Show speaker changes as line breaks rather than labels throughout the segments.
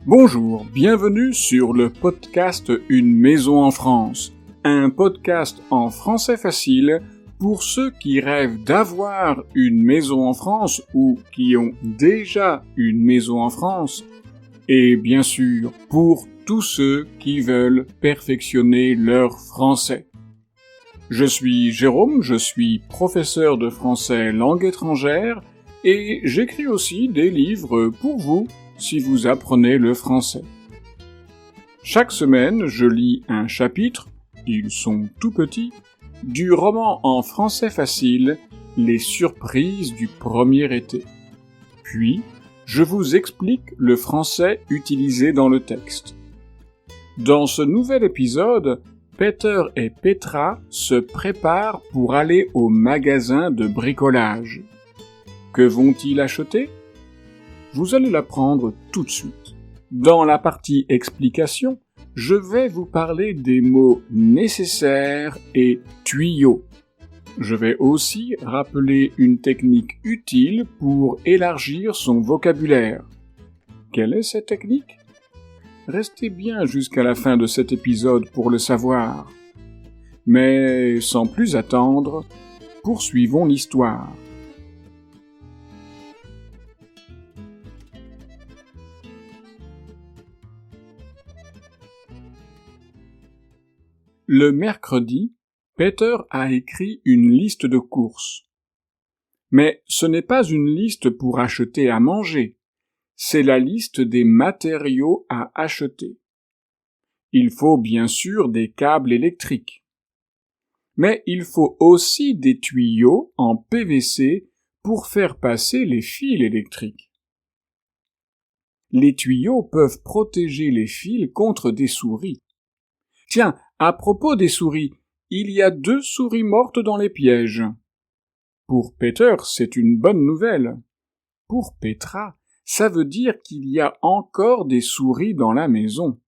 Bonjour, bienvenue sur le podcast Une maison en France, un podcast en français facile pour ceux qui rêvent d'avoir une maison en France ou qui ont déjà une maison en France, et bien sûr pour tous ceux qui veulent perfectionner leur français. Je suis Jérôme, je suis professeur de français langue étrangère et j'écris aussi des livres pour vous si vous apprenez le français. Chaque semaine, je lis un chapitre, ils sont tout petits, du roman en français facile « Les surprises du premier été ». Puis, je vous explique le français utilisé dans le texte. Dans ce nouvel épisode, Peter et Petra se préparent pour aller au magasin de bricolage. Que vont-ils acheter ? Vous allez l'apprendre tout de suite. Dans la partie explication, je vais vous parler des mots nécessaires et tuyaux. Je vais aussi rappeler une technique utile pour élargir son vocabulaire. Quelle est cette technique ? Restez bien jusqu'à la fin de cet épisode pour le savoir. Mais sans plus attendre, poursuivons l'histoire. Le mercredi, Peter a écrit une liste de courses. Mais ce n'est pas une liste pour acheter à manger, c'est la liste des matériaux à acheter. Il faut bien sûr des câbles électriques. Mais il faut aussi des tuyaux en PVC pour faire passer les fils électriques. Les tuyaux peuvent protéger les fils contre des souris. Tiens, à propos des souris, il y a 2 souris mortes dans les pièges. Pour Peter, c'est une bonne nouvelle. Pour Petra, ça veut dire qu'il y a encore des souris dans la maison.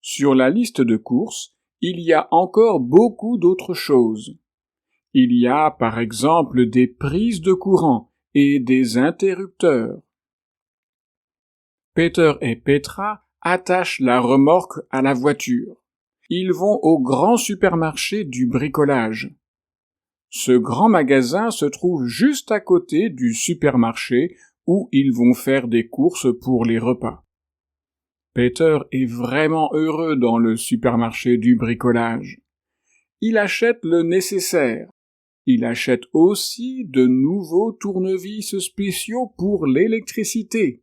Sur la liste de courses, il y a encore beaucoup d'autres choses. Il y a par exemple des prises de courant et des interrupteurs. Peter et Petra attachent la remorque à la voiture. Ils vont au grand supermarché du bricolage. Ce grand magasin se trouve juste à côté du supermarché où ils vont faire des courses pour les repas. Peter est vraiment heureux dans le supermarché du bricolage. Il achète le nécessaire. Il achète aussi de nouveaux tournevis spéciaux pour l'électricité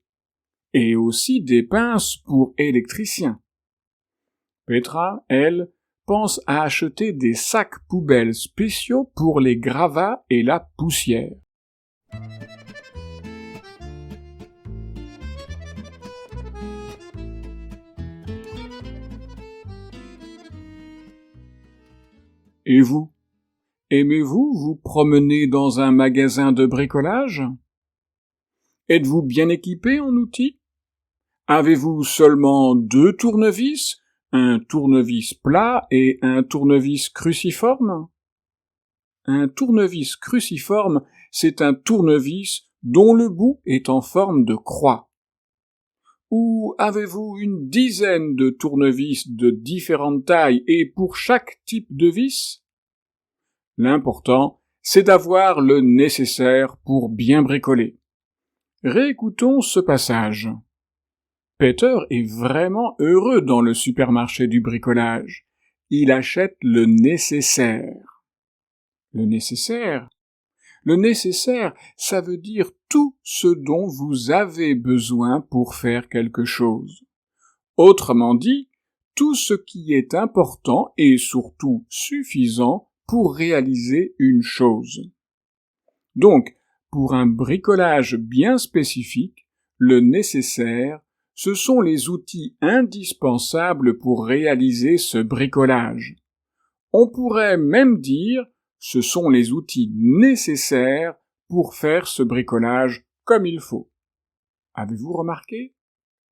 et aussi des pinces pour électriciens. Petra, elle, pense à acheter des sacs poubelles spéciaux pour les gravats et la poussière. Et vous ? Aimez-vous vous promener dans un magasin de bricolage ? Êtes-vous bien équipé en outils ? Avez-vous seulement 2 tournevis ? Un tournevis plat et un tournevis cruciforme ? Un tournevis cruciforme, c'est un tournevis dont le bout est en forme de croix. Ou avez-vous une dizaine de tournevis de différentes tailles et pour chaque type de vis ? L'important, c'est d'avoir le nécessaire pour bien bricoler. Réécoutons ce passage. Peter est vraiment heureux dans le supermarché du bricolage. Il achète le nécessaire. Le nécessaire? Le nécessaire, ça veut dire tout ce dont vous avez besoin pour faire quelque chose. Autrement dit, tout ce qui est important et surtout suffisant pour réaliser une chose. Donc, pour un bricolage bien spécifique, le nécessaire, ce sont les outils indispensables pour réaliser ce bricolage. On pourrait même dire, ce sont les outils nécessaires pour faire ce bricolage comme il faut. Avez-vous remarqué ?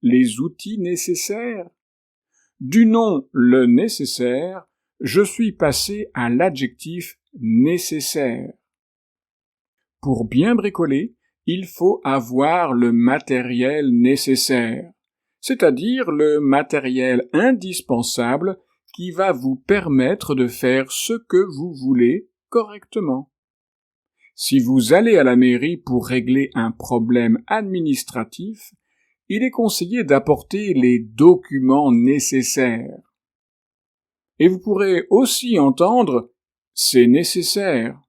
Les outils nécessaires ? Du nom le nécessaire, je suis passé à l'adjectif nécessaire. Pour bien bricoler, il faut avoir le matériel nécessaire. c'est-à-dire le matériel indispensable qui va vous permettre de faire ce que vous voulez correctement. Si vous allez à la mairie pour régler un problème administratif, il est conseillé d'apporter les documents nécessaires. Et vous pourrez aussi entendre « c'est nécessaire »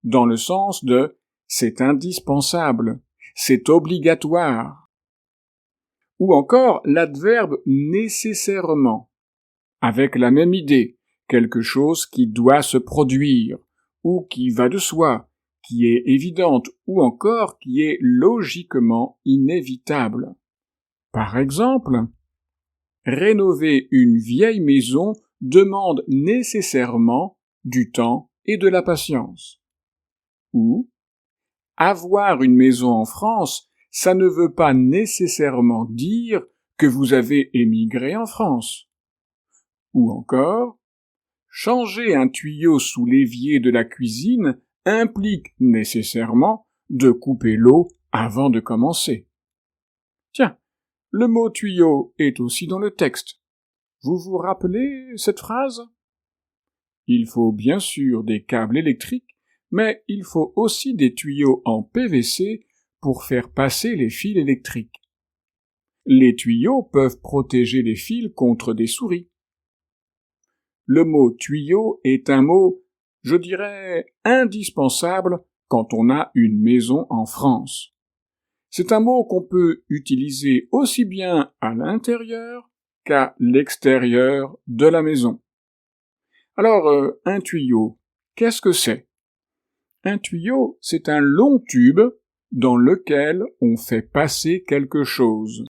dans le sens de « c'est indispensable »,« c'est obligatoire » ou encore l'adverbe « nécessairement » avec la même idée, quelque chose qui doit se produire ou qui va de soi, qui est évidente ou encore qui est logiquement inévitable. Par exemple, rénover une vieille maison demande nécessairement du temps et de la patience. Ou avoir une maison en France, ça ne veut pas nécessairement dire que vous avez émigré en France. Ou encore, changer un tuyau sous l'évier de la cuisine implique nécessairement de couper l'eau avant de commencer. Tiens, le mot tuyau est aussi dans le texte. Vous vous rappelez cette phrase? Il faut bien sûr des câbles électriques, mais il faut aussi des tuyaux en PVC pour faire passer les fils électriques. Les tuyaux peuvent protéger les fils contre des souris. Le mot tuyau est un mot, je dirais, indispensable quand on a une maison en France. C'est un mot qu'on peut utiliser aussi bien à l'intérieur qu'à l'extérieur de la maison. Alors, un tuyau, qu'est-ce que c'est? Un tuyau, c'est un long tube dans lequel on fait passer quelque chose.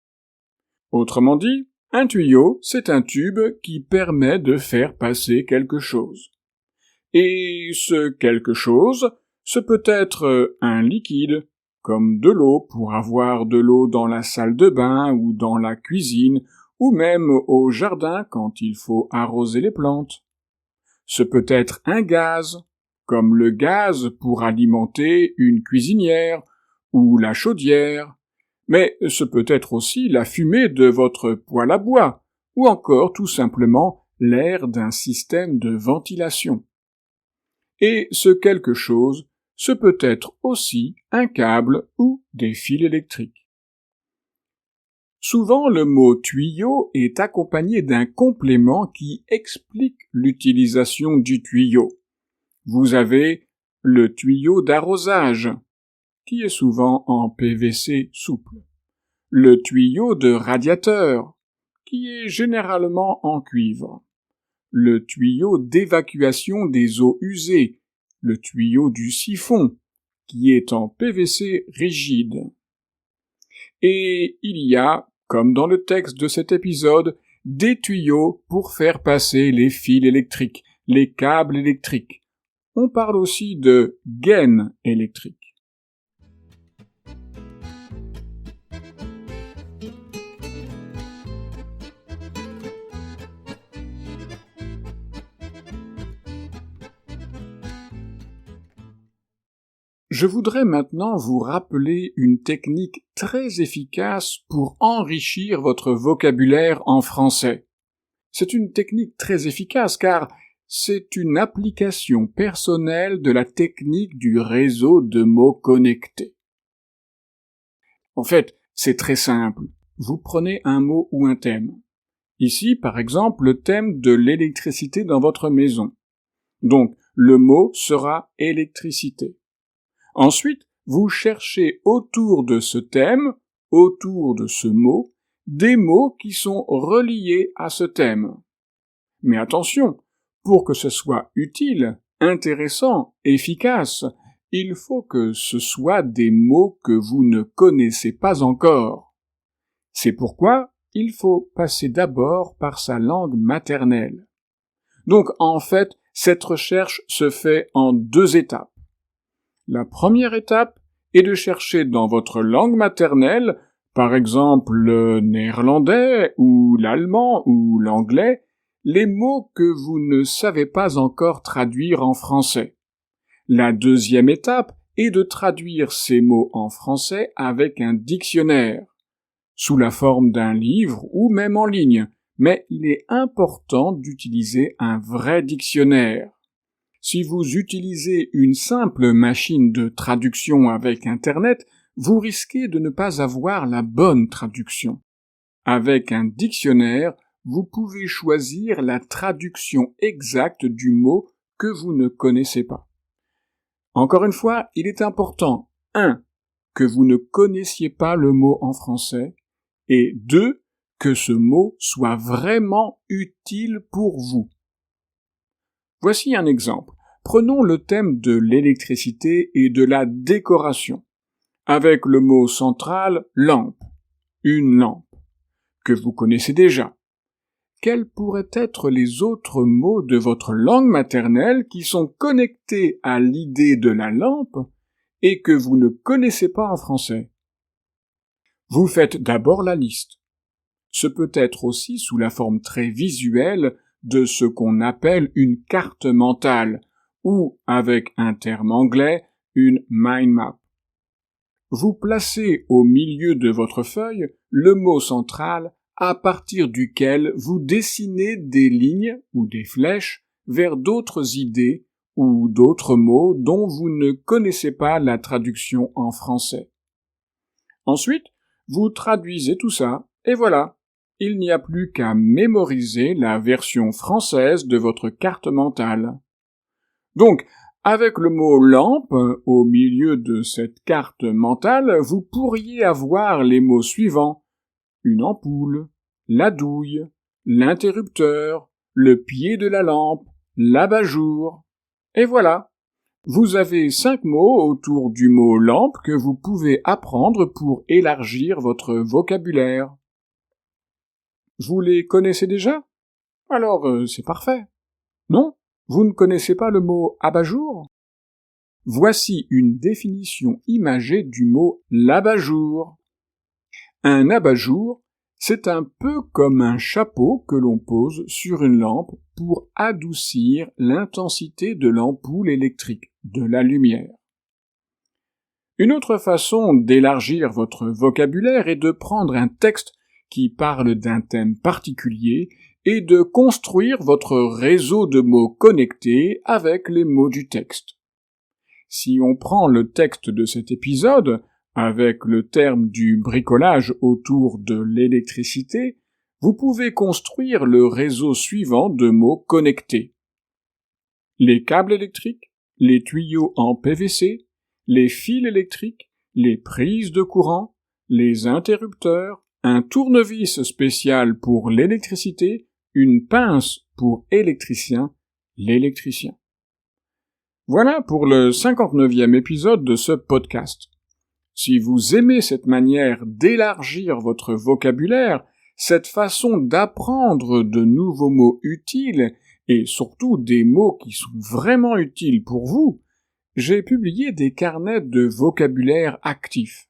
Autrement dit, un tuyau, c'est un tube qui permet de faire passer quelque chose. Et ce quelque chose, ce peut être un liquide, comme de l'eau pour avoir de l'eau dans la salle de bain ou dans la cuisine, ou même au jardin quand il faut arroser les plantes. Ce peut être un gaz, comme le gaz pour alimenter une cuisinière ou la chaudière, mais ce peut être aussi la fumée de votre poêle à bois, ou encore tout simplement l'air d'un système de ventilation. Et ce quelque chose, ce peut être aussi un câble ou des fils électriques. Souvent, le mot tuyau est accompagné d'un complément qui explique l'utilisation du tuyau. Vous avez le tuyau d'arrosage, qui est souvent en PVC souple, le tuyau de radiateur, qui est généralement en cuivre, le tuyau d'évacuation des eaux usées, le tuyau du siphon, qui est en PVC rigide. Et il y a, comme dans le texte de cet épisode, des tuyaux pour faire passer les fils électriques, les câbles électriques. On parle aussi de gaines électriques. Je voudrais maintenant vous rappeler une technique très efficace pour enrichir votre vocabulaire en français. C'est une technique très efficace car c'est une application personnelle de la technique du réseau de mots connectés. En fait, c'est très simple. Vous prenez un mot ou un thème. Ici, par exemple, le thème de l'électricité dans votre maison. Donc, le mot sera électricité. Ensuite, vous cherchez autour de ce thème, autour de ce mot, des mots qui sont reliés à ce thème. Mais attention, pour que ce soit utile, intéressant, efficace, il faut que ce soit des mots que vous ne connaissez pas encore. C'est pourquoi il faut passer d'abord par sa langue maternelle. Donc, en fait, cette recherche se fait en 2 étapes. La première étape est de chercher dans votre langue maternelle, par exemple le néerlandais ou l'allemand ou l'anglais, les mots que vous ne savez pas encore traduire en français. La deuxième étape est de traduire ces mots en français avec un dictionnaire. sous la forme d'un livre ou même en ligne, mais il est important d'utiliser un vrai dictionnaire. Si vous utilisez une simple machine de traduction avec Internet, vous risquez de ne pas avoir la bonne traduction. Avec un dictionnaire, vous pouvez choisir la traduction exacte du mot que vous ne connaissez pas. Encore une fois, il est important, 1. Que vous ne connaissiez pas le mot en français, et 2. Que ce mot soit vraiment utile pour vous. Voici un exemple. Prenons le thème de l'électricité et de la décoration, avec le mot central « lampe », une lampe, que vous connaissez déjà. Quels pourraient être les autres mots de votre langue maternelle qui sont connectés à l'idée de la lampe et que vous ne connaissez pas en français? Vous faites d'abord la liste. Ce peut être aussi sous la forme très visuelle de ce qu'on appelle une carte mentale, ou, avec un terme anglais, une mind map. Vous placez au milieu de votre feuille le mot central à partir duquel vous dessinez des lignes ou des flèches vers d'autres idées ou d'autres mots dont vous ne connaissez pas la traduction en français. Ensuite, vous traduisez tout ça, et voilà, il n'y a plus qu'à mémoriser la version française de votre carte mentale. Donc, avec le mot lampe au milieu de cette carte mentale, vous pourriez avoir les mots suivants: une ampoule, la douille, l'interrupteur, le pied de la lampe, l'abat-jour. Et voilà, vous avez 5 mots autour du mot lampe que vous pouvez apprendre pour élargir votre vocabulaire. Vous les connaissez déjà? Alors, c'est parfait. Non? Vous ne connaissez pas le mot abat-jour? Voici une définition imagée du mot l'abat-jour. Un abat-jour, c'est un peu comme un chapeau que l'on pose sur une lampe pour adoucir l'intensité de l'ampoule électrique, de la lumière. Une autre façon d'élargir votre vocabulaire est de prendre un texte qui parle d'un thème particulier et de construire votre réseau de mots connectés avec les mots du texte. Si on prend le texte de cet épisode, avec le terme du bricolage autour de l'électricité, vous pouvez construire le réseau suivant de mots connectés. Les câbles électriques, les tuyaux en PVC, les fils électriques, les prises de courant, les interrupteurs, un tournevis spécial pour l'électricité, une pince pour électricien, l'électricien. Voilà pour le 59e épisode de ce podcast. Si vous aimez cette manière d'élargir votre vocabulaire, cette façon d'apprendre de nouveaux mots utiles, et surtout des mots qui sont vraiment utiles pour vous, j'ai publié des carnets de vocabulaire actifs.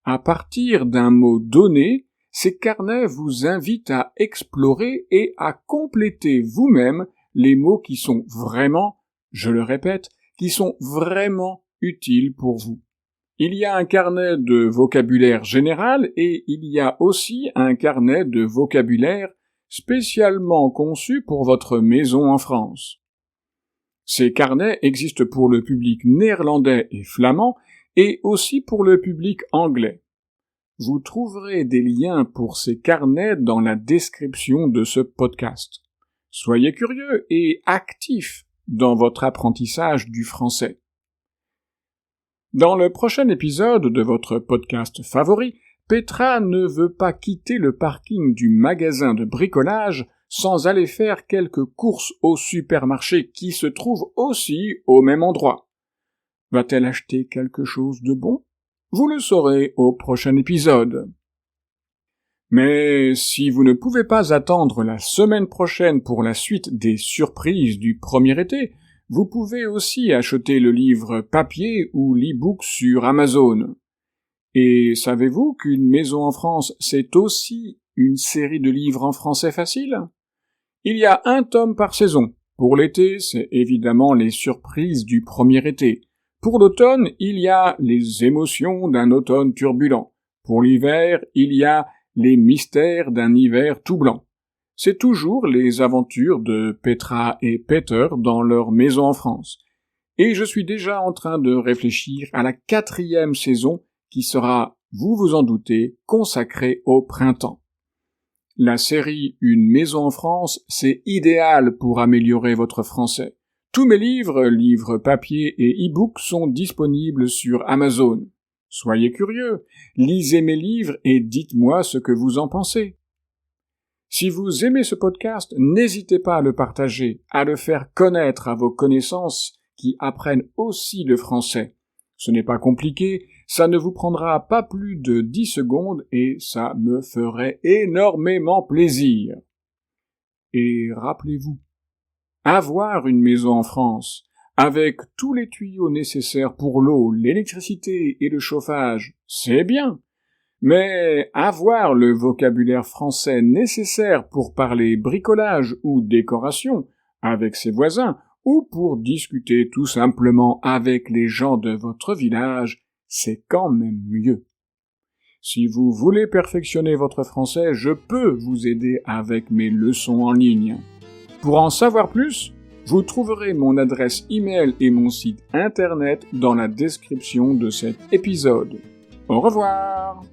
À partir d'un mot donné, ces carnets vous invitent à explorer et à compléter vous-même les mots qui sont vraiment, je le répète, qui sont vraiment utiles pour vous. Il y a un carnet de vocabulaire général et il y a aussi un carnet de vocabulaire spécialement conçu pour votre maison en France. Ces carnets existent pour le public néerlandais et flamand et aussi pour le public anglais. Vous trouverez des liens pour ces carnets dans la description de ce podcast. Soyez curieux et actifs dans votre apprentissage du français. Dans le prochain épisode de votre podcast favori, Petra ne veut pas quitter le parking du magasin de bricolage sans aller faire quelques courses au supermarché qui se trouve aussi au même endroit. Va-t-elle acheter quelque chose de bon? Vous le saurez au prochain épisode. Mais si vous ne pouvez pas attendre la semaine prochaine pour la suite des surprises du premier été, vous pouvez aussi acheter le livre papier ou l'e-book sur Amazon. Et savez-vous qu'une maison en France, c'est aussi une série de livres en français facile? Il y a un tome par saison. Pour l'été, c'est évidemment les surprises du premier été. Pour l'automne, il y a les émotions d'un automne turbulent. Pour l'hiver, il y a les mystères d'un hiver tout blanc. C'est toujours les aventures de Petra et Peter dans leur maison en France. Et je suis déjà en train de réfléchir à la 4e saison qui sera, vous vous en doutez, consacrée au printemps. La série Une maison en France, c'est idéal pour améliorer votre français. Tous mes livres papier et e-book sont disponibles sur Amazon. Soyez curieux, lisez mes livres et dites-moi ce que vous en pensez. Si vous aimez ce podcast, n'hésitez pas à le partager, à le faire connaître à vos connaissances qui apprennent aussi le français. Ce n'est pas compliqué, ça ne vous prendra pas plus de 10 secondes et ça me ferait énormément plaisir. Et rappelez-vous, avoir une maison en France, avec tous les tuyaux nécessaires pour l'eau, l'électricité et le chauffage, c'est bien. Mais avoir le vocabulaire français nécessaire pour parler bricolage ou décoration avec ses voisins, ou pour discuter tout simplement avec les gens de votre village, c'est quand même mieux. Si vous voulez perfectionner votre français, je peux vous aider avec mes leçons en ligne. Pour en savoir plus, vous trouverez mon adresse e-mail et mon site internet dans la description de cet épisode. Au revoir!